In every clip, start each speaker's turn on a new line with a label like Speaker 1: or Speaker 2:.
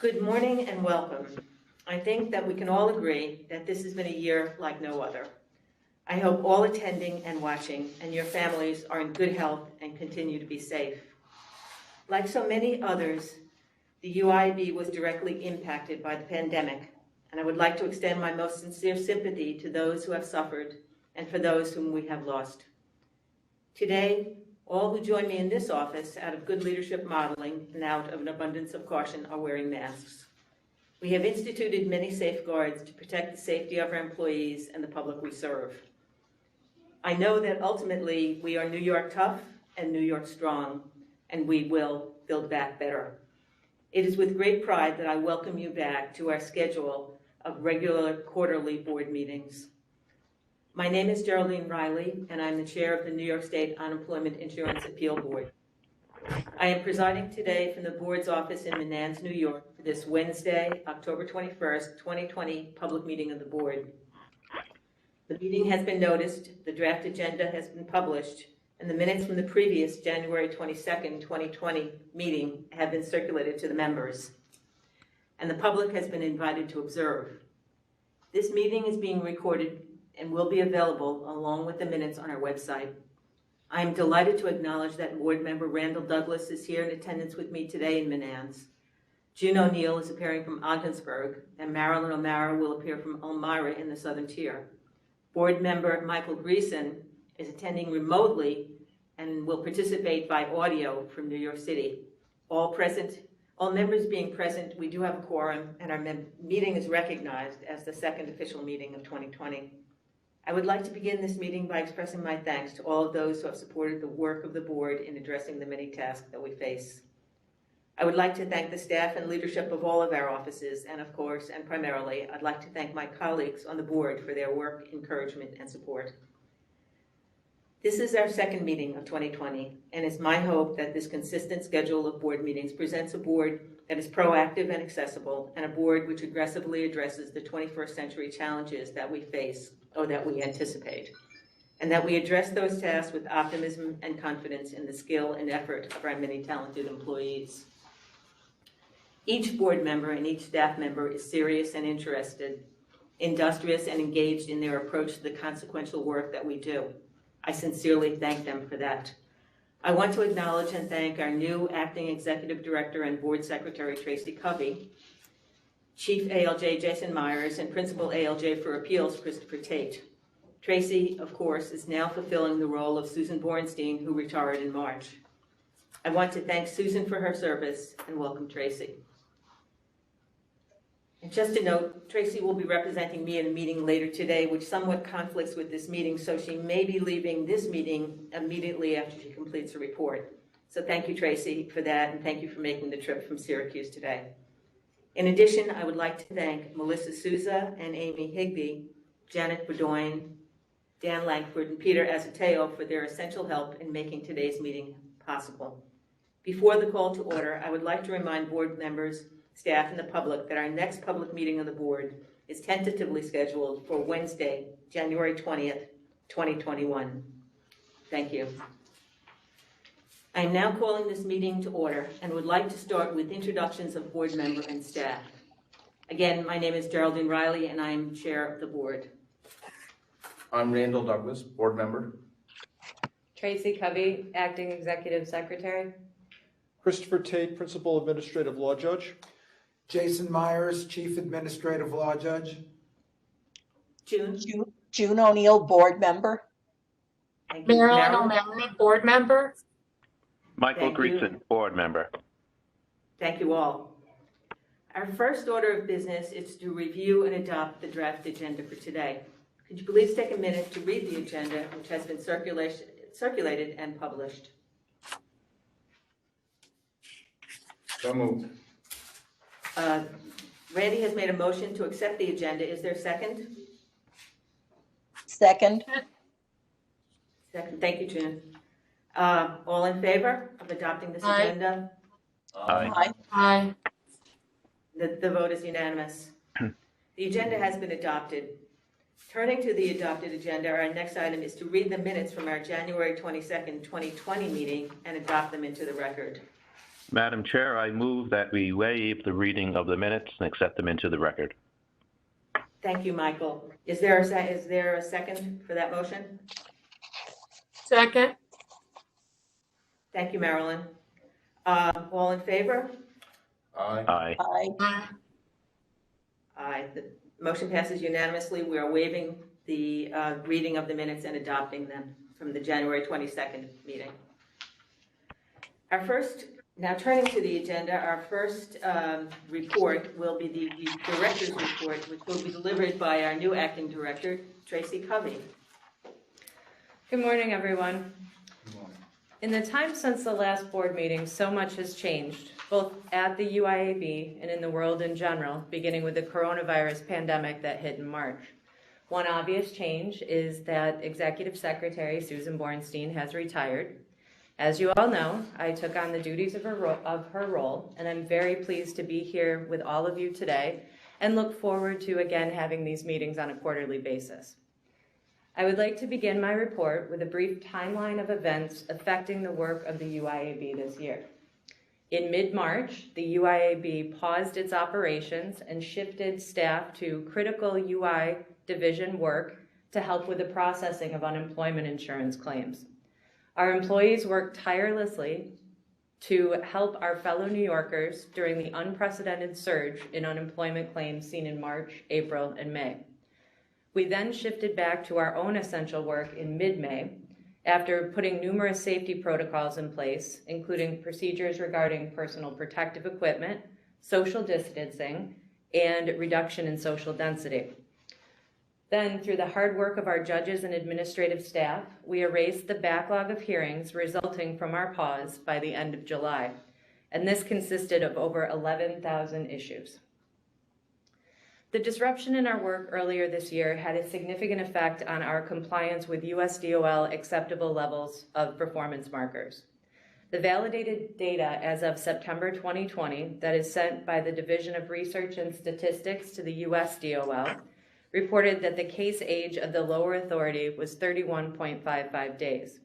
Speaker 1: Good morning and welcome. I think that we can all agree that this has been a year like no other. I hope all attending and watching and your families are in good health and continue to be safe. Like so many others, the Uiab was directly impacted by the pandemic, and I would like to extend my most sincere sympathy to those who have suffered and for those whom we have lost. Today, all who join me in this office out of good leadership modeling and out of an abundance of caution are wearing masks. We have instituted many safeguards to protect the safety of our employees and the public we serve. I know that ultimately we are New York tough and New York strong, and we will build back better. It is with great pride that I welcome you back to our schedule of regular quarterly board meetings. My name is Geraldine Riley, and I'm the chair of the New York State Unemployment Insurance Appeal Board. I am presiding today from the board's office in Menands, New York, for this Wednesday, October 21st, 2020 public meeting of the board. The meeting has been noticed, the draft agenda has been published, and the minutes from the previous January 22nd, 2020 meeting have been circulated to the members, and the public has been invited to observe. This meeting is being recorded and will be available along with the minutes on our website. I am delighted to acknowledge that board member Randall Douglas is here in attendance with me today in Menands. June O'Neill is appearing from Ogdensburg, and Marilyn O'Mara will appear from Elmira in the Southern Tier. Board member Michael Greason is attending remotely and will participate by audio from New York City. All members being present, we do have a quorum, and our meeting is recognized as the second official meeting of 2020. I would like to begin this meeting by expressing my thanks to all of those who have supported the work of the board in addressing the many tasks that we face. I would like to thank the staff and leadership of all of our offices, and of course, and primarily, I'd like to thank my colleagues on the board for their work, encouragement, and support. This is our second meeting of 2020, and it's my hope that this consistent schedule of board meetings presents a board that is proactive and accessible, and a board which aggressively addresses the 21st century challenges that we face or that we anticipate, and that we address those tasks with optimism and confidence in the skill and effort of our many talented employees. Each board member and each staff member is serious and interested, industrious and engaged in their approach to the consequential work that we do. I sincerely thank them for that. I want to acknowledge and thank our new Acting Executive Director and Board Secretary, Tracy Covey, Chief ALJ Jason Myers, and Principal ALJ for Appeals, Christopher Tate. Tracy, of course, is now fulfilling the role of Susan Bornstein, who retired in March. I want to thank Susan for her service and welcome Tracy. And just a note, Tracy will be representing me in a meeting later today, which somewhat conflicts with this meeting, so she may be leaving this meeting immediately after she completes her report. So thank you, Tracy, for that, and thank you for making the trip from Syracuse today. In addition, I would like to thank Melissa Souza and Amy Higbee, Janet Bedoin, Dan Langford, and Peter Azateo for their essential help in making today's meeting possible. Before the call to order, I would like to remind board members, staff, and the public that our next public meeting of the board is tentatively scheduled for Wednesday, January 20th, 2021. Thank you. I am now calling this meeting to order and would like to start with introductions of board member and staff. Again, my name is Geraldine Riley and I am chair of the board.
Speaker 2: I'm Randall Douglas, board member.
Speaker 3: Tracy Covey, acting executive secretary.
Speaker 4: Christopher Tate, principal administrative law judge.
Speaker 5: Jason Myers, chief administrative law judge.
Speaker 6: June O'Neill, board member.
Speaker 1: Thank you.
Speaker 7: Marilyn O'Mara, board member.
Speaker 8: Michael Greason, board member.
Speaker 1: Thank you all. Our first order of business is to review and adopt the draft agenda for today. Could you please take a minute to read the agenda, which has been circulated and published?
Speaker 2: So moved.
Speaker 1: Randy has made a motion to accept the agenda. Is there a second?
Speaker 6: Second.
Speaker 1: Second. Thank you, June. All in favor of adopting this
Speaker 7: Aye.
Speaker 1: agenda?
Speaker 8: Aye.
Speaker 7: Aye.
Speaker 1: The vote is unanimous. The agenda has been adopted. Turning to the adopted agenda, our next item is to read the minutes from our January 22nd, 2020 meeting and adopt them into the record.
Speaker 8: Madam Chair, I move that we waive the reading of the minutes and accept them into the record.
Speaker 1: Thank you, Michael. Is there a second for that motion?
Speaker 7: Second.
Speaker 1: Thank you, Marilyn. All in favor?
Speaker 2: Aye.
Speaker 8: Aye.
Speaker 6: Aye.
Speaker 7: Aye.
Speaker 1: Aye. The motion passes unanimously. We are waiving the reading of the minutes and adopting them from the January 22nd meeting. Now turning to the agenda, our first report will be the director's report, which will be delivered by our new acting director, Tracy Covey.
Speaker 3: Good morning, everyone. In the time since the last board meeting, so much has changed, both at the UIAB and in the world in general, beginning with the coronavirus pandemic that hit in March. One obvious change is that Executive Secretary Susan Bornstein has retired. As you all know, I took on the duties of her role, and I'm very pleased to be here with all of you today and look forward to again having these meetings on a quarterly basis. I would like to begin my report with a brief timeline of events affecting the work of the UIAB this year. In mid-March, the UIAB paused its operations and shifted staff to critical UI division work to help with the processing of unemployment insurance claims. Our employees worked tirelessly to help our fellow New Yorkers during the unprecedented surge in unemployment claims seen in March, April, and May. We then shifted back to our own essential work in mid-May after putting numerous safety protocols in place, including procedures regarding personal protective equipment, social distancing, and reduction in social density. Then, through the hard work of our judges and administrative staff, we erased the backlog of hearings resulting from our pause by the end of July, and this consisted of over 11,000 issues. The disruption in our work earlier this year had a significant effect on our compliance with USDOL acceptable levels of performance markers. The validated data as of September 2020 that is sent by the Division of Research and Statistics to the USDOL reported that the case age of the lower authority was 31.55 days.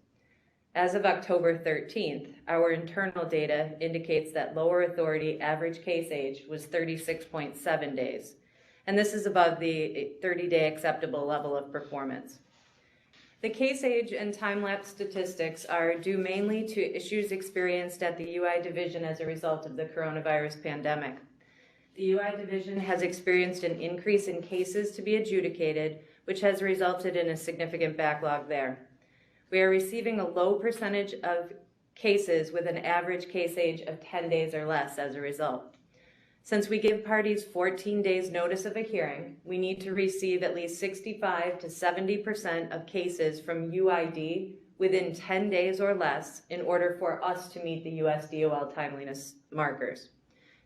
Speaker 3: As of October 13th, our internal data indicates that lower authority average case age was 36.7 days. And this is above the 30-day acceptable level of performance. The case age and time-lapse statistics are due mainly to issues experienced at the UI division as a result of the coronavirus pandemic. The UI division has experienced an increase in cases to be adjudicated, which has resulted in a significant backlog there. We are receiving a low percentage of cases with an average case age of 10 days or less as a result. Since we give parties 14 days notice of a hearing, we need to receive at least 65 to 70% of cases from UID within 10 days or less in order for us to meet the USDOL timeliness markers.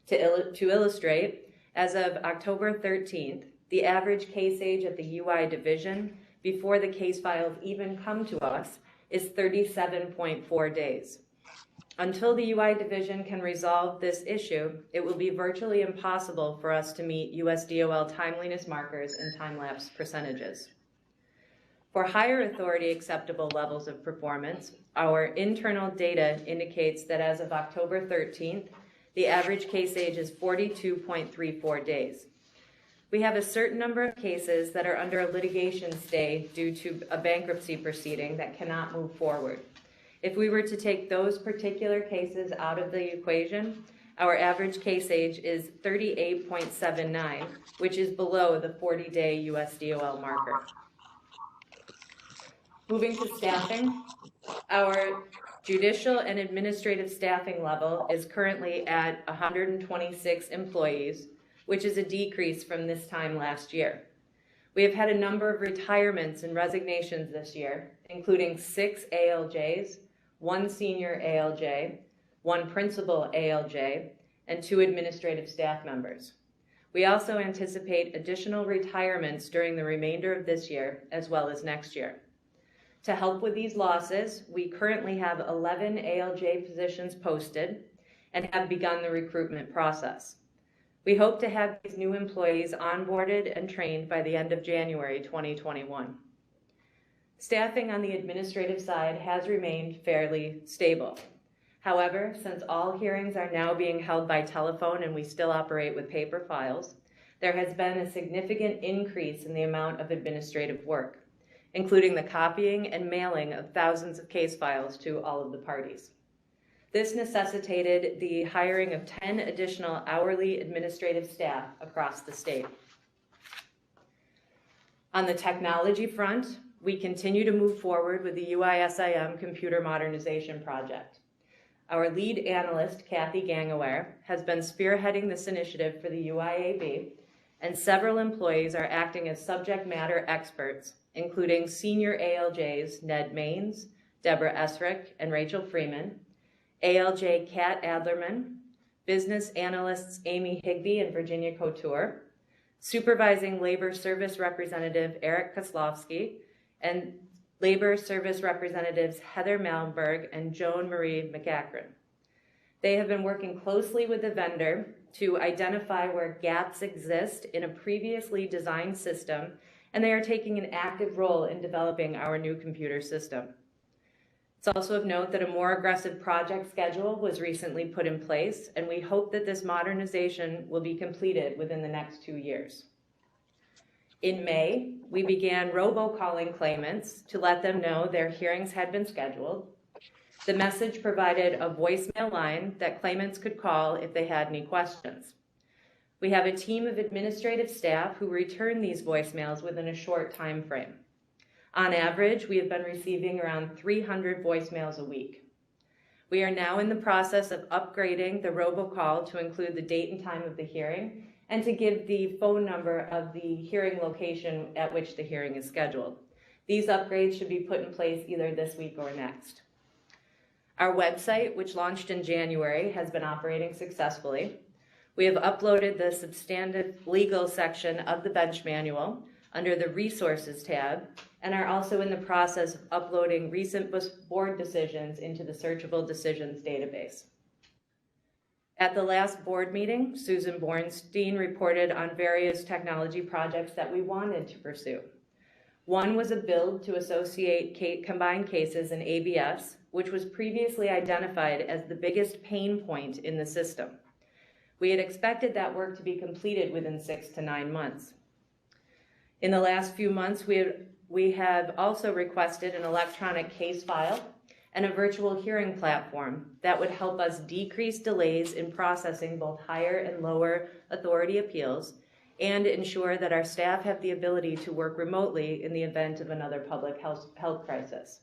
Speaker 3: To illustrate, as of October 13th, the average case age at the UI division before the case files even come to us is 37.4 days. Until the UI division can resolve this issue, it will be virtually impossible for us to meet USDOL timeliness markers and time-lapse percentages. For higher authority acceptable levels of performance, our internal data indicates that as of October 13th, the average case age is 42.34 days. We have a certain number of cases that are under a litigation stay due to a bankruptcy proceeding that cannot move forward. If we were to take those particular cases out of the equation, our average case age is 38.79, which is below the 40-day USDOL marker. Moving to staffing, our judicial and administrative staffing level is currently at 126 employees, which is a decrease from this time last year. We have had a number of retirements and resignations this year, including 6 ALJs, 1 senior ALJ, 1 principal ALJ, and 2 administrative staff members. We also anticipate additional retirements during the remainder of this year as well as next year. To help with these losses, we currently have 11 ALJ positions posted and have begun the recruitment process. We hope to have these new employees onboarded and trained by the end of January 2021. Staffing on the administrative side has remained fairly stable. However, since all hearings are now being held by telephone and we still operate with paper files, there has been a significant increase in the amount of administrative work, including the copying and mailing of thousands of case files to all of the parties. This necessitated the hiring of 10 additional hourly administrative staff across the state. On the technology front, we continue to move forward with the UISIM computer modernization project. Our lead analyst, Kathy Gangaware, has been spearheading this initiative for the UIAB, and several employees are acting as subject matter experts, including senior ALJs Ned Maines, Deborah Esrick, and Rachel Freeman, ALJ Kat Adlerman, business analysts Amy Higbee and Virginia Couture, supervising labor service representative Eric Koslowski, and labor service representatives Heather Malmberg and Joan Marie McAkron. They have been working closely with the vendor to identify where gaps exist in a previously designed system, and they are taking an active role in developing our new computer system. It's also of note that a more aggressive project schedule was recently put in place, and we hope that this modernization will be completed within the next 2 years. In May, we began robocalling claimants to let them know their hearings had been scheduled. The message provided a voicemail line that claimants could call if they had any questions. We have a team of administrative staff who return these voicemails within a short time frame. On average, we have been receiving around 300 voicemails a week. We are now in the process of upgrading the robocall to include the date and time of the hearing and to give the phone number of the hearing location at which the hearing is scheduled. These upgrades should be put in place either this week or next. Our website, which launched in January, has been operating successfully. We have uploaded the substantive legal section of the bench manual under the Resources tab, and are also in the process of uploading recent board decisions into the Searchable Decisions database. At the last board meeting, Susan Bornstein reported on various technology projects that we wanted to pursue. One was a build to associate combined cases in ABS, which was previously identified as the biggest pain point in the system. We had expected that work to be completed within 6 to 9 months. In the last few months, we have also requested an electronic case file and a virtual hearing platform that would help us decrease delays in processing both higher and lower authority appeals and ensure that our staff have the ability to work remotely in the event of another public health crisis.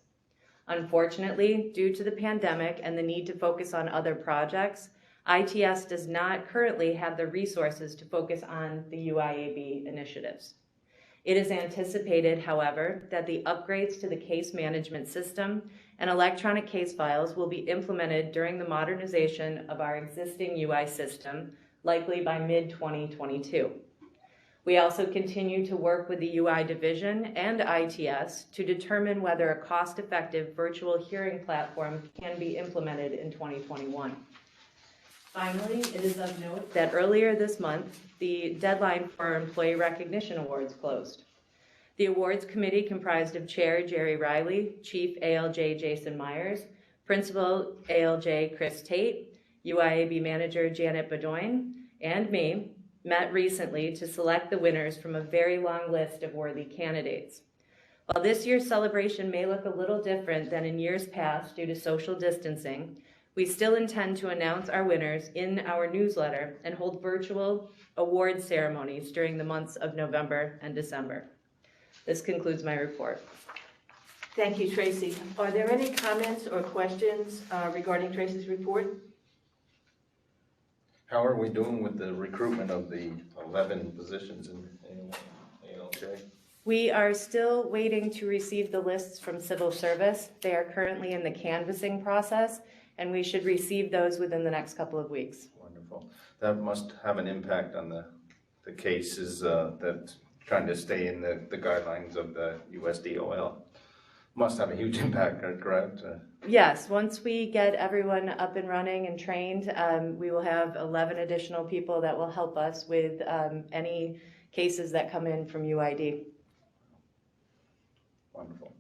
Speaker 3: Unfortunately, due to the pandemic and the need to focus on other projects, ITS does not currently have the resources to focus on the UIAB initiatives. It is anticipated, however, that the upgrades to the case management system and electronic case files will be implemented during the modernization of our existing UI system, likely by mid-2022. We also continue to work with the UI division and ITS to determine whether a cost-effective virtual hearing platform can be implemented in 2021. Finally, it is of note that earlier this month, the deadline for our Employee Recognition Awards closed. The awards committee comprised of Chair Jerry Riley, Chief ALJ Jason Myers, Principal ALJ Chris Tate, UIAB Manager Janet Bedoin, and me met recently to select the winners from a very long list of worthy candidates. While this year's celebration may look a little different than in years past due to social distancing, we still intend to announce our winners in our newsletter and hold virtual award ceremonies during the months of November and December. This concludes my report.
Speaker 1: Thank you, Tracy. Are there any comments or questions regarding Tracy's report?
Speaker 2: How are we doing with the recruitment of the 11 positions in ALJ?
Speaker 3: We are still waiting to receive the lists from civil service. They are currently in the canvassing process, and we should receive those within the next couple of weeks.
Speaker 2: Wonderful. That must have an impact on the cases that trying to stay in the guidelines of the USDOL. Must have a huge impact, correct?
Speaker 3: Yes, once we get everyone up and running and trained, we will have 11 additional people that will help us with any cases that come in from UID.
Speaker 2: Wonderful.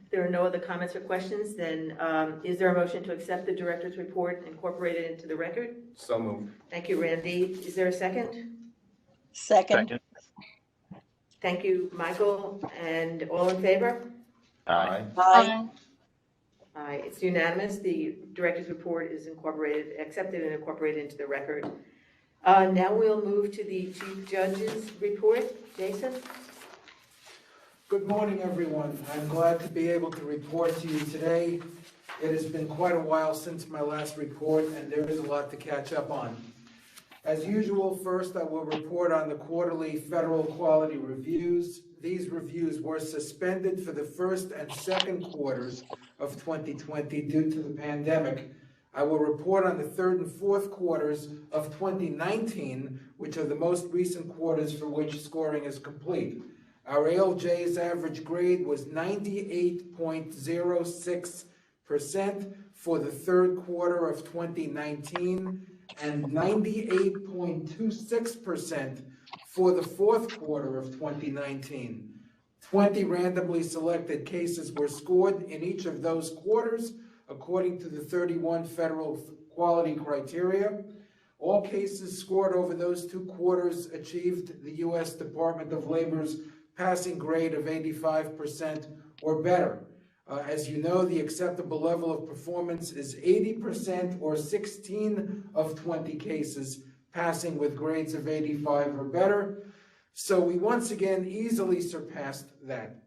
Speaker 1: There are no other comments or questions, then is there a motion to accept the director's report and incorporate it into the record?
Speaker 2: So moved.
Speaker 1: Thank you, Randy. Is there a second?
Speaker 6: Second.
Speaker 1: Thank you, Michael. And all in favor?
Speaker 2: Aye.
Speaker 6: Aye.
Speaker 1: Aye, it's unanimous. The director's report is accepted and incorporated into the record. Now we'll move to the chief judge's report. Jason?
Speaker 5: Good morning, everyone. I'm glad to be able to report to you today. It has been quite a while since my last report, and there is a lot to catch up on. As usual, first I will report on the quarterly federal quality reviews. These reviews were suspended for the first and second quarters of 2020 due to the pandemic. I will report on the third and fourth quarters of 2019, which are the most recent quarters for which scoring is complete. Our ALJ's average grade was 98.06% for the third quarter of 2019 and 98.26% for the fourth quarter of 2019. 20 randomly selected cases were scored in each of those quarters according to the 31 federal quality criteria. All cases scored over those 2 quarters achieved the U.S. Department of Labor's passing grade of 85% or better. As you know, the acceptable level of performance is 80% or 16 of 20 cases passing with grades of 85 or better. So we once again easily surpassed that.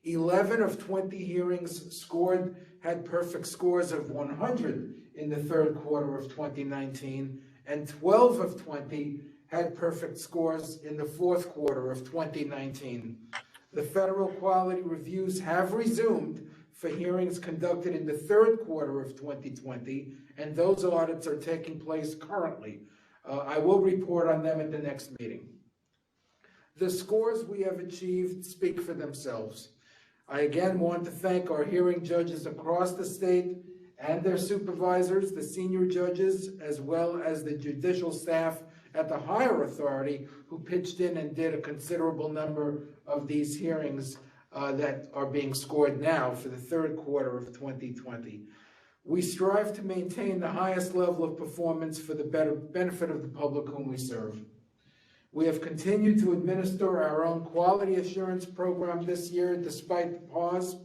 Speaker 5: 11 of 20 hearings scored had perfect scores of 100 in the third quarter of 2019, and 12 of 20 had perfect scores in the fourth quarter of 2019. The federal quality reviews have resumed for hearings conducted in the third quarter of 2020, and those audits are taking place currently. I will report on them at the next meeting. The scores we have achieved speak for themselves. I again want to thank our hearing judges across the state and their supervisors, the senior judges, as well as the judicial staff at the higher authority who pitched in and did a considerable number of these hearings that are being scored now for the third quarter of 2020. We strive to maintain the highest level of performance for the benefit of the public whom we serve. We have continued to administer our own quality assurance program this year despite the pause.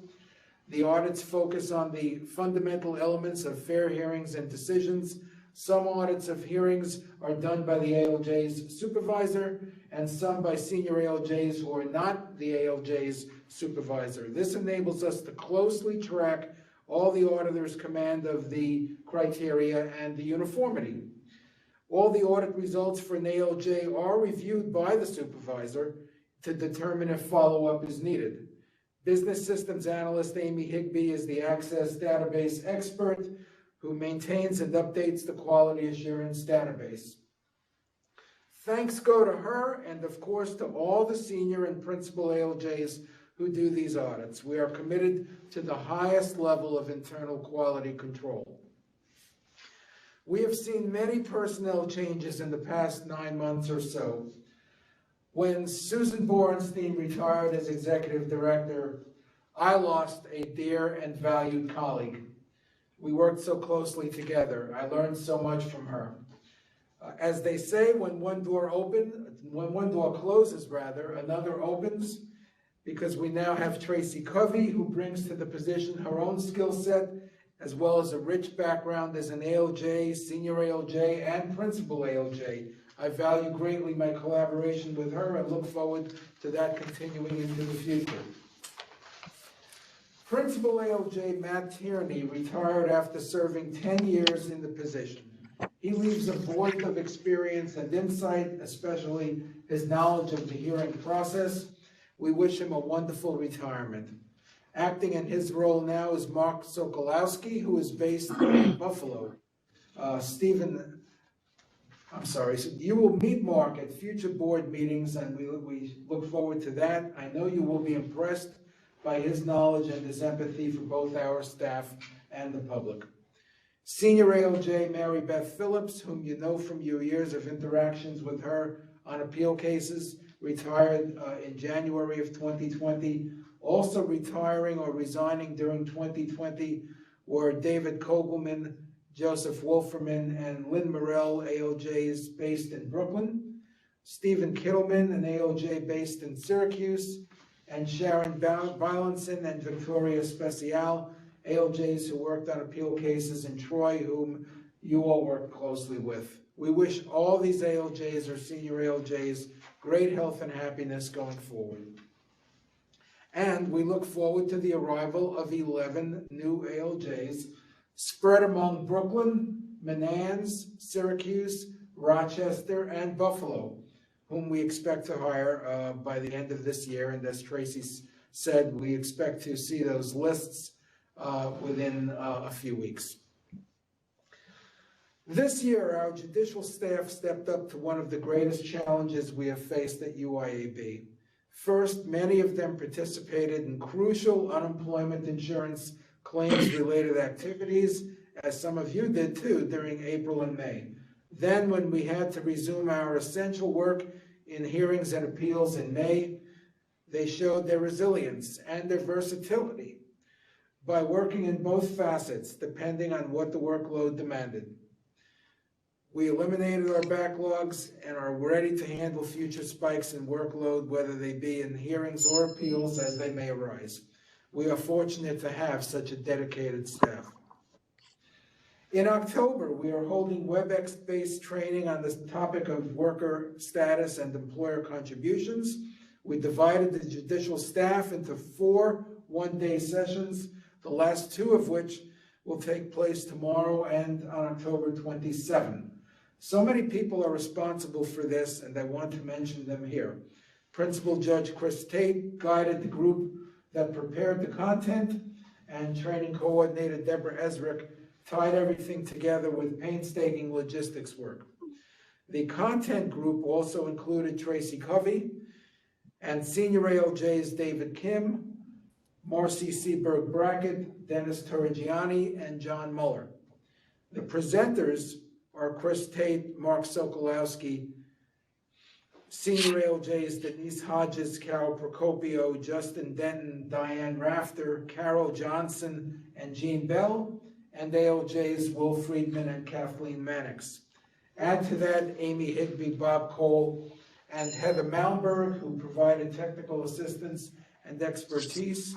Speaker 5: The audits focus on the fundamental elements of fair hearings and decisions. Some audits of hearings are done by the ALJ's supervisor, and some by senior ALJs who are not the ALJ's supervisor. This enables us to closely track all the auditor's command of the criteria and the uniformity. All the audit results for an ALJ are reviewed by the supervisor to determine if follow-up is needed. Business Systems Analyst Amy Higbee is the Access Database expert who maintains and updates the quality assurance database. Thanks go to her and, of course, to all the senior and principal ALJs who do these audits. We are committed to the highest level of internal quality control. We have seen many personnel changes in the past 9 months or so. When Susan Borenstein retired as executive director, I lost a dear and valued colleague. We worked so closely together. I learned so much from her. As they say, when one door closes, another opens, because we now have Tracy Covey, who brings to the position her own skill set, as well as a rich background as an ALJ, senior ALJ, and principal ALJ. I value greatly my collaboration with her and look forward to that continuing into the future. Principal ALJ Matt Tierney retired after serving 10 years in the position. He leaves a void of experience and insight, especially his knowledge of the hearing process. We wish him a wonderful retirement. Acting in his role now is Mark Sokolowski, who is based in Buffalo. So you will meet Mark at future board meetings, and we look forward to that. I know you will be impressed by his knowledge and his empathy for both our staff and the public. Senior ALJ Mary Beth Phillips, whom you know from your years of interactions with her on appeal cases, retired in January of 2020. Also retiring or resigning during 2020 were David Kogelman, Joseph Wolferman, and Lynn Morell, ALJs based in Brooklyn, Stephen Kittleman, an ALJ based in Syracuse, and Sharon Beilenson and Victoria Special, ALJs who worked on appeal cases in Troy, whom you all worked closely with. We wish all these ALJs or senior ALJs great health and happiness going forward. And we look forward to the arrival of 11 new ALJs spread among Brooklyn, Menands, Syracuse, Rochester, and Buffalo, whom we expect to hire by the end of this year. And as Tracy said, we expect to see those lists within a few weeks. This year, our judicial staff stepped up to one of the greatest challenges we have faced at UIAB. First, many of them participated in crucial unemployment insurance claims-related activities, as some of you did too, during April and May. Then, when we had to resume our essential work in hearings and appeals in May, they showed their resilience and their versatility by working in both facets, depending on what the workload demanded. We eliminated our backlogs and are ready to handle future spikes in workload, whether they be in hearings or appeals as they may arise. We are fortunate to have such a dedicated staff. In October, we are holding WebEx-based training on the topic of worker status and employer contributions. We divided the judicial staff into 4 one-day sessions, the last 2 of which will take place tomorrow and on October 27. So many people are responsible for this, and I want to mention them here. Principal Judge Chris Tate guided the group that prepared the content, and training coordinator Deborah Ezrick tied everything together with painstaking logistics work. The content group also included Tracy Covey and senior ALJs David Kim, Marcy Seberg Brackett, Dennis Torrigiani, and John Muller. The presenters are Chris Tate, Mark Sokolowski, senior ALJs Denise Hodges, Carol Procopio, Justin Denton, Diane Rafter, Carol Johnson, and Jean Bell, and ALJs Will Friedman and Kathleen Mannix. Add to that Amy Higby, Bob Cole, and Heather Malmberg, who provided technical assistance and expertise.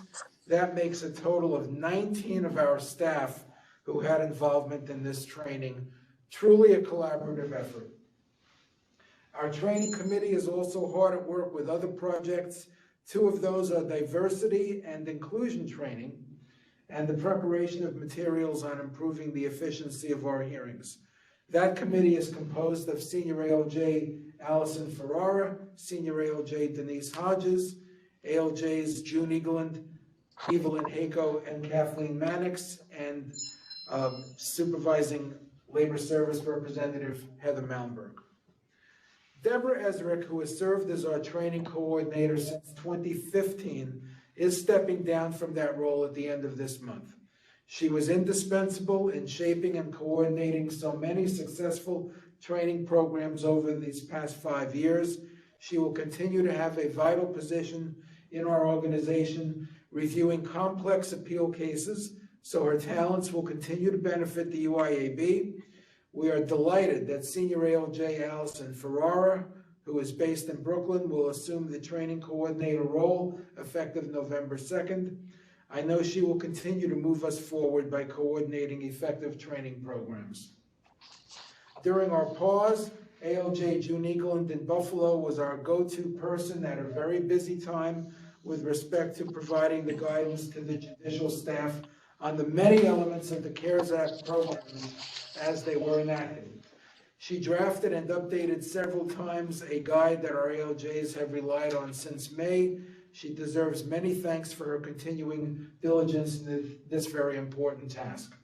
Speaker 5: That makes a total of 19 of our staff who had involvement in this training. Truly a collaborative effort. Our training committee is also hard at work with other projects. 2 of those are diversity and inclusion training and the preparation of materials on improving the efficiency of our hearings. That committee is composed of Senior ALJ Allison Ferrara, Senior ALJ Denise Hodges, ALJs June Egeland, Evelyn Hako, and Kathleen Mannix, and Supervising Labor Service Representative Heather Malmberg. Deborah Ezrick, who has served as our training coordinator since 2015, is stepping down from that role at the end of this month. She was indispensable in shaping and coordinating so many successful training programs over these past 5 years. She will continue to have a vital position in our organization, reviewing complex appeal cases, so her talents will continue to benefit the UIAB. We are delighted that Senior ALJ Allison Ferrara, who is based in Brooklyn, will assume the training coordinator role effective November 2nd. I know she will continue to move us forward by coordinating effective training programs. During our pause, ALJ June Egeland in Buffalo was our go-to person at a very busy time with respect to providing the guidance to the judicial staff on the many elements of the CARES Act program as they were enacted. She drafted and updated several times a guide that our ALJs have relied on since May. She deserves many thanks for her continuing diligence in this very important task.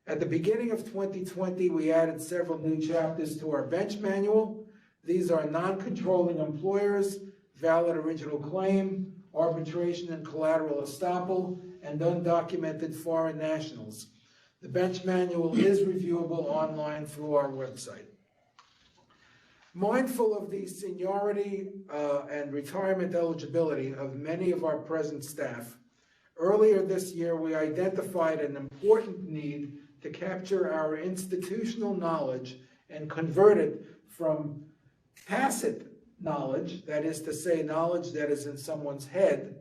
Speaker 5: At the beginning of 2020, we added several new chapters to our bench manual. These are non-controlling employers, valid original claim, arbitration and collateral estoppel, and undocumented foreign nationals. The bench manual is reviewable online through our website. Mindful of the seniority and retirement eligibility of many of our present staff, earlier this year we identified an important need to capture our institutional knowledge and convert it from tacit knowledge, that is to say, knowledge that is in someone's head,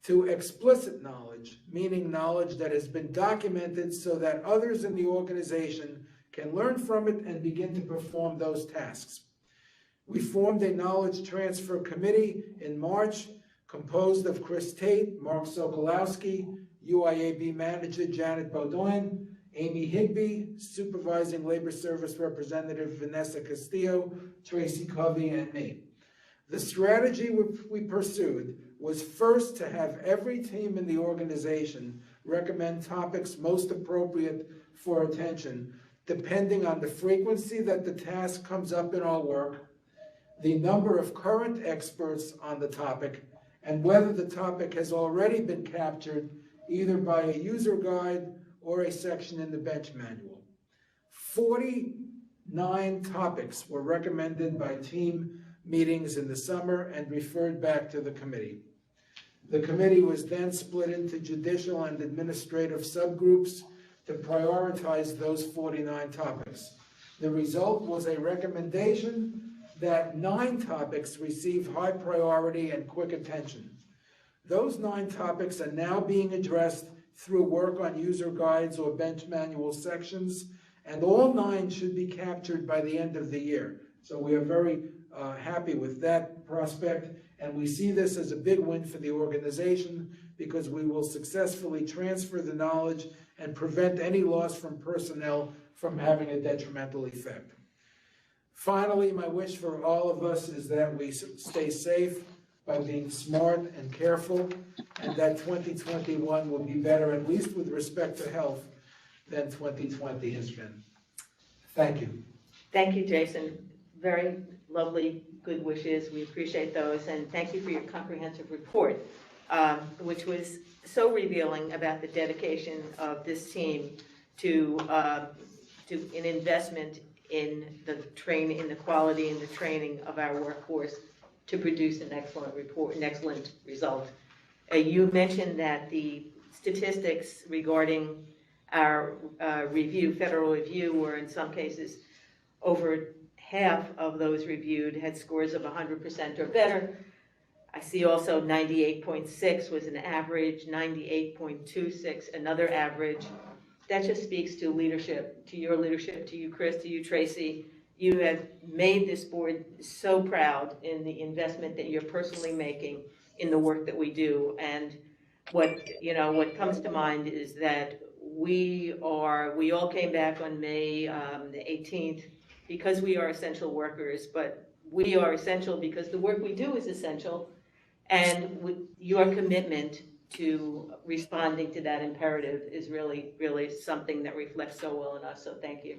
Speaker 5: to explicit knowledge, meaning knowledge that has been documented so that others in the organization can learn from it and begin to perform those tasks. We formed a knowledge transfer committee in March, composed of Chris Tate, Mark Sokolowski, UIAB manager Janet Beaudoin, Amy Higbee, supervising labor service representative Vanessa Castillo, Tracy Covey, and me. The strategy we pursued was first to have every team in the organization recommend topics most appropriate for attention, depending on the frequency that the task comes up in our work, the number of current experts on the topic, and whether the topic has already been captured either by a user guide or a section in the bench manual. 49 topics were recommended by team meetings in the summer and referred back to the committee. The committee was then split into judicial and administrative subgroups to prioritize those 49 topics. The result was a recommendation that 9 topics receive high priority and quick attention. Those 9 topics are now being addressed through work on user guides or bench manual sections, and all 9 should be captured by the end of the year. So we are very happy with that prospect, and we see this as a big win for the organization because we will successfully transfer the knowledge and prevent any loss from personnel from having a detrimental effect. Finally, my wish for all of us is that we stay safe by being smart and careful, and that 2021 will be better, at least with respect to health, than 2020 has been. Thank you.
Speaker 1: Thank you, Jason. Very lovely, good wishes. We appreciate those, and thank you for your comprehensive report, which was so revealing about the dedication of this team to an investment in the training, in the quality and the training of our workforce to produce an excellent report, an excellent result. You mentioned that the statistics regarding our review, federal review, were in some cases over half of those reviewed had scores of 100% or better. I see also 98.6 was an average, 98.26 another average. That just speaks to leadership, to your leadership, to you, Chris, to you, Tracy. You have made this board so proud in the investment that you're personally making in the work that we do. And what comes to mind is that we all came back on May the 18th because we are essential workers, but we are essential because the work we do is essential, and with your commitment to responding to that imperative is really, really something that reflects so well on us, so thank you.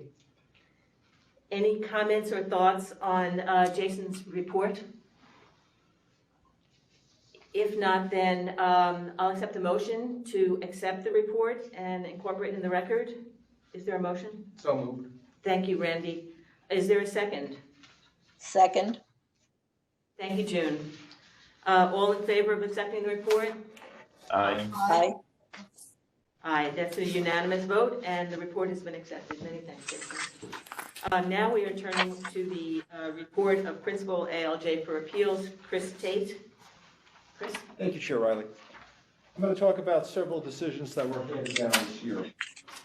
Speaker 1: Any comments or thoughts on Jason's report? If not, then I'll accept a motion to accept the report and incorporate it in the record. Is there a motion?
Speaker 2: So moved.
Speaker 1: Thank you, Randy. Is there a second?
Speaker 6: Second.
Speaker 1: Thank you, June. All in favor of accepting the report?
Speaker 8: Aye.
Speaker 6: Aye.
Speaker 1: Aye, that's a unanimous vote, and the report has been accepted. Many thanks, Jason. Now we are turning to the report of Principal ALJ for Appeals, Chris Tate. Chris?
Speaker 4: Thank you, Chair Riley. I'm going to talk about several decisions that were handed down this year.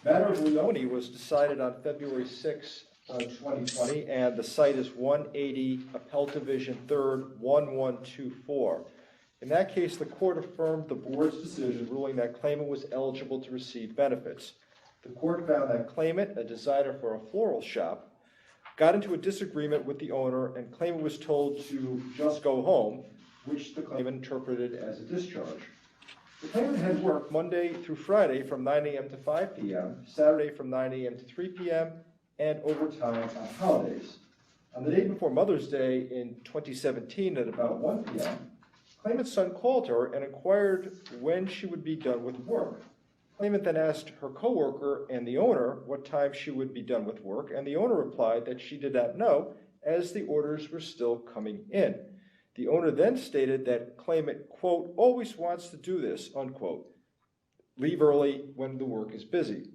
Speaker 4: Matter of Leone was decided on February 6, 2020, and the site is 180 Appellate Division 3rd, 1124. In that case, the court affirmed the board's decision, ruling that claimant was eligible to receive benefits. The court found that claimant, a designer for a floral shop, got into a disagreement with the owner, and claimant was told to just go home, which the claimant interpreted as a discharge. The claimant had worked Monday through Friday from 9 a.m. to 5 p.m., Saturday from 9 a.m. to 3 p.m., and overtime on holidays. On the day before Mother's Day in 2017 at about 1 p.m., claimant's son called her and inquired when she would be done with work. Claimant then asked her coworker and the owner what time she would be done with work, and the owner replied that she did not know as the orders were still coming in. The owner then stated that claimant, quote, always wants to do this, unquote. Leave early when the work is busy.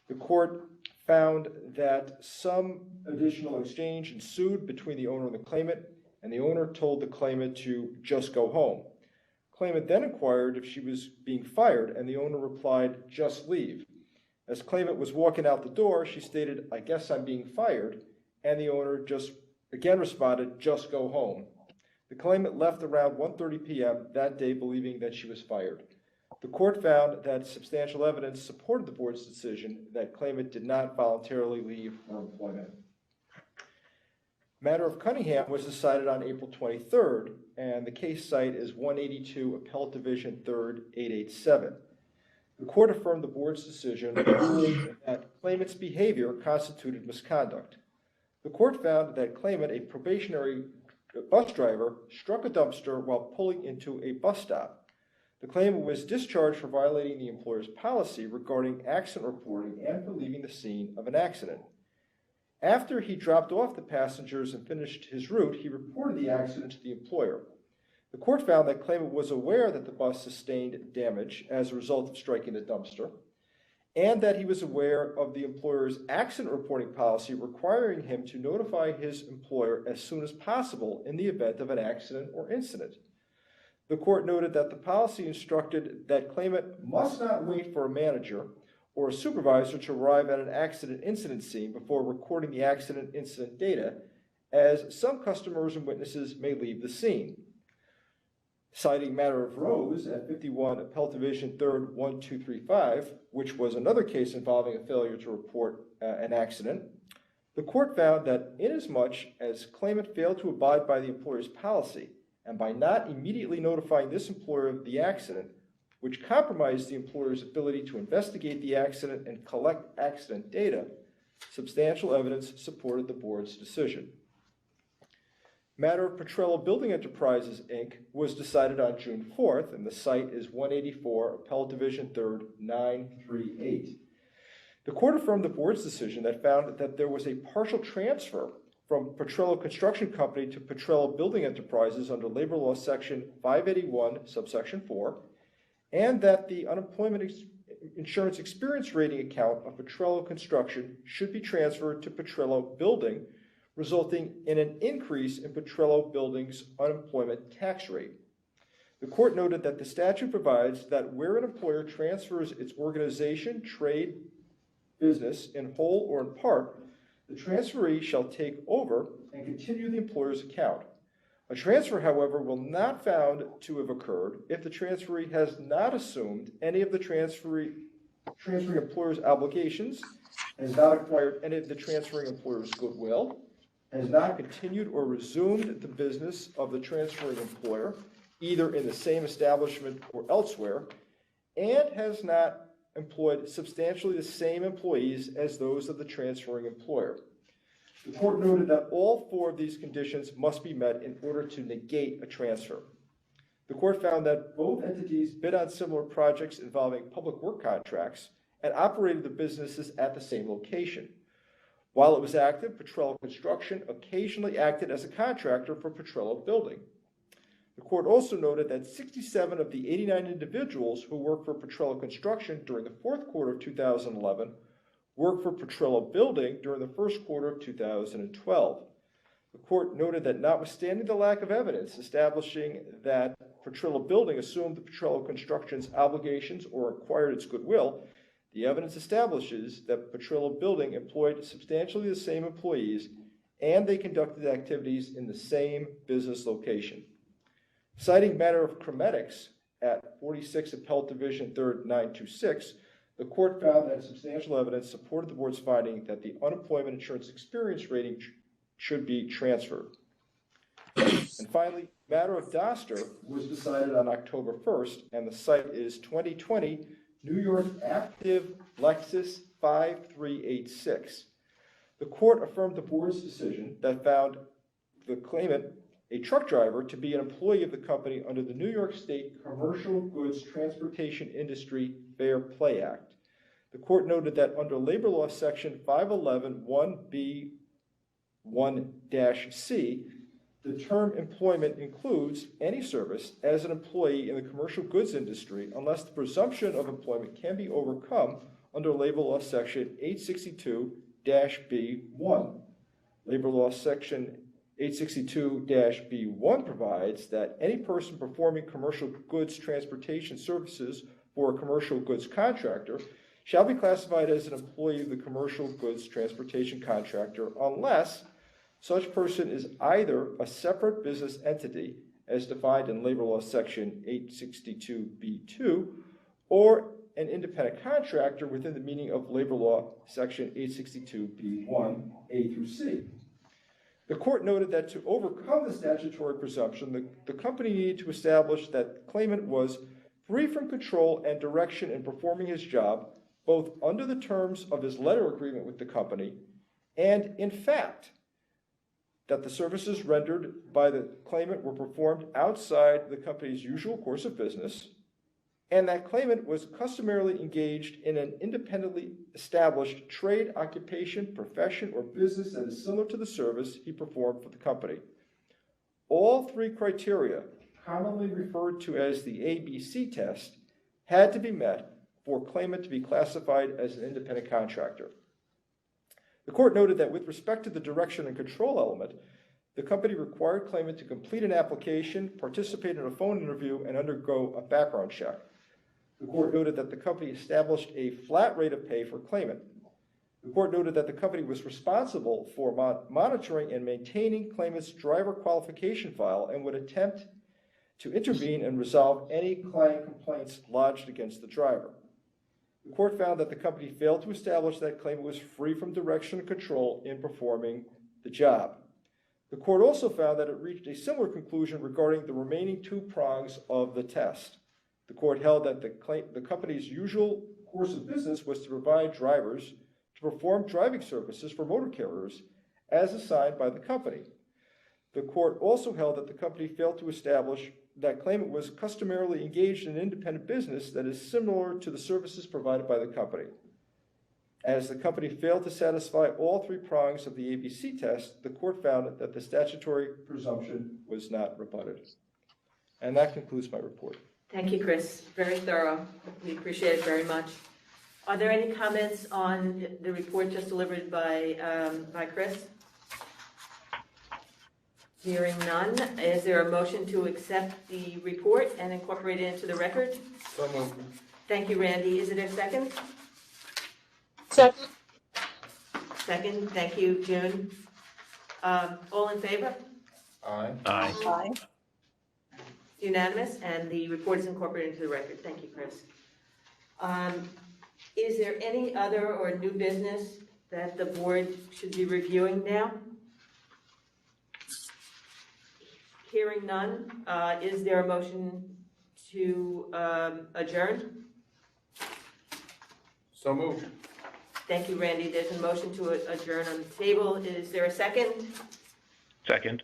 Speaker 4: The court found that some additional exchange ensued between the owner and the claimant, and the owner told the claimant to just go home. Claimant then inquired if she was being fired, and the owner replied, just leave. As claimant was walking out the door, she stated, I guess I'm being fired, and the owner just again responded, just go home. The claimant left around 1:30 p.m. that day believing that she was fired. The court found that substantial evidence supported the board's decision that claimant did not voluntarily leave her employment. Matter of Cunningham was decided on April 23rd, and the case site is 182 Appellate Division 3rd, 887. The court affirmed the board's decision, ruling that claimant's behavior constituted misconduct. The court found that claimant, a probationary bus driver, struck a dumpster while pulling into a bus stop. The claimant was discharged for violating the employer's policy regarding accident reporting and for leaving the scene of an accident. After he dropped off the passengers and finished his route, he reported the accident to the employer. The court found that claimant was aware that the bus sustained damage as a result of striking the dumpster, and that he was aware of the employer's accident reporting policy requiring him to notify his employer as soon as possible in the event of an accident or incident. The court noted that the policy instructed that claimant must not wait for a manager or a supervisor to arrive at an accident incident scene before recording the accident incident data, as some customers and witnesses may leave the scene. Citing matter of Rose at 51 Appellate Division 3rd, 1235, which was another case involving a failure to report an accident, the court found that inasmuch as claimant failed to abide by the employer's policy, and by not immediately notifying this employer of the accident, which compromised the employer's ability to investigate the accident and collect accident data, substantial evidence supported the board's decision. Matter of Petrello Building Enterprises, Inc. was decided on June 4th, and the site is 184 Appellate Division 3rd, 938. The court affirmed the board's decision that found that there was a partial transfer from Petrello Construction Company to Petrello Building Enterprises under Labor Law Section 581, subsection 4, and that the unemployment insurance experience rating account of Petrello Construction should be transferred to Petrello Building, resulting in an increase in Petrello Building's unemployment tax rate. The court noted that the statute provides that where an employer transfers its organization, trade, business in whole or in part, the transferee shall take over and continue the employer's account. A transfer, however, will not found to have occurred if the transferee has not assumed any of the transferring employer's obligations, has not acquired any of the transferring employer's goodwill, has not continued or resumed the business of the transferring employer, either in the same establishment or elsewhere, and has not employed substantially the same employees as those of the transferring employer. The court noted that all four of these conditions must be met in order to negate a transfer. The court found that both entities bid on similar projects involving public work contracts and operated the businesses at the same location. While it was active, Petrello Construction occasionally acted as a contractor for Petrello Building. The court also noted that 67 of the 89 individuals who worked for Petrello Construction during the fourth quarter of 2011 worked for Petrello Building during the first quarter of 2012. The court noted that notwithstanding the lack of evidence establishing that Petrello Building assumed the Petrello Construction's obligations or acquired its goodwill, the evidence establishes that Petrello Building employed substantially the same employees and they conducted activities in the same business location. Citing matter of chromatics at 46 Appellate Division 3rd, 926, the court found that substantial evidence supported the board's finding that the unemployment insurance experience rating should be transferred. And finally, matter of Doster was decided on October 1st, and the site is 2020 New York Active Lexus 5386. The court affirmed the board's decision that found the claimant, a truck driver, to be an employee of the company under the New York State Commercial Goods Transportation Industry Fair Play Act. The court noted that under Labor Law Section 511(1)(b)(1) 1-C, the term employment includes any service as an employee in the commercial goods industry unless the presumption of employment can be overcome under Labor Law Section 862-B1. Labor Law Section 862-B1 provides that any person performing commercial goods transportation services for a commercial goods contractor shall be classified as an employee of the commercial goods transportation contractor unless such person is either a separate business entity as defined in Labor Law Section 862B2 or an independent contractor within the meaning of Labor Law Section 862B1, A through C. The court noted that to overcome the statutory presumption, the company needed to establish that claimant was free from control and direction in performing his job, both under the terms of his letter agreement with the company and, in fact, that the services rendered by the claimant were performed outside the company's usual course of business, and that claimant was customarily engaged in an independently established trade, occupation, profession, or business that is similar to the service he performed for the company. All three criteria, commonly referred to as the ABC test, had to be met for claimant to be classified as an independent contractor. The court noted that with respect to the direction and control element, the company required claimant to complete an application, participate in a phone interview, and undergo a background check. The court noted that the company established a flat rate of pay for claimant. The court noted that the company was responsible for monitoring and maintaining claimant's driver qualification file and would attempt to intervene and resolve any client complaints lodged against the driver. The court found that the company failed to establish that claimant was free from direction and control in performing the job. The court also found that it reached a similar conclusion regarding the remaining two prongs of the test. The court held that the company's usual course of business was to provide drivers to perform driving services for motor carriers as assigned by the company. The court also held that the company failed to establish that claimant was customarily engaged in an independent business that is similar to the services provided by the company. As the company failed to satisfy all three prongs of the ABC test, the court found that the statutory presumption was not rebutted. And that concludes my report.
Speaker 1: Thank you, Chris. Very thorough. We appreciate it very much. Are there any comments on the report just delivered by Chris? Hearing none, is there a motion to accept the report and incorporate it into the record?
Speaker 5: So moved.
Speaker 1: Thank you, Randy. Is it a second?
Speaker 7: Second.
Speaker 1: Second. Thank you, June. All in favor?
Speaker 2: Aye.
Speaker 8: Aye.
Speaker 6: Aye.
Speaker 1: Unanimous, and the report is incorporated into the record. Thank you, Chris. Is there any other or new business that the board should be reviewing now? Hearing none, is there a motion to adjourn?
Speaker 2: So moved.
Speaker 1: Thank you, Randy. There's a motion to adjourn on the table. Is there a second?
Speaker 8: Second.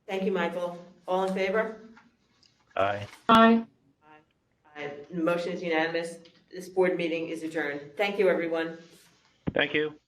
Speaker 1: Thank you, Michael. All in favor?
Speaker 8: Aye.
Speaker 7: Aye.
Speaker 1: The motion is unanimous. This board meeting is adjourned. Thank you, everyone.
Speaker 8: Thank you.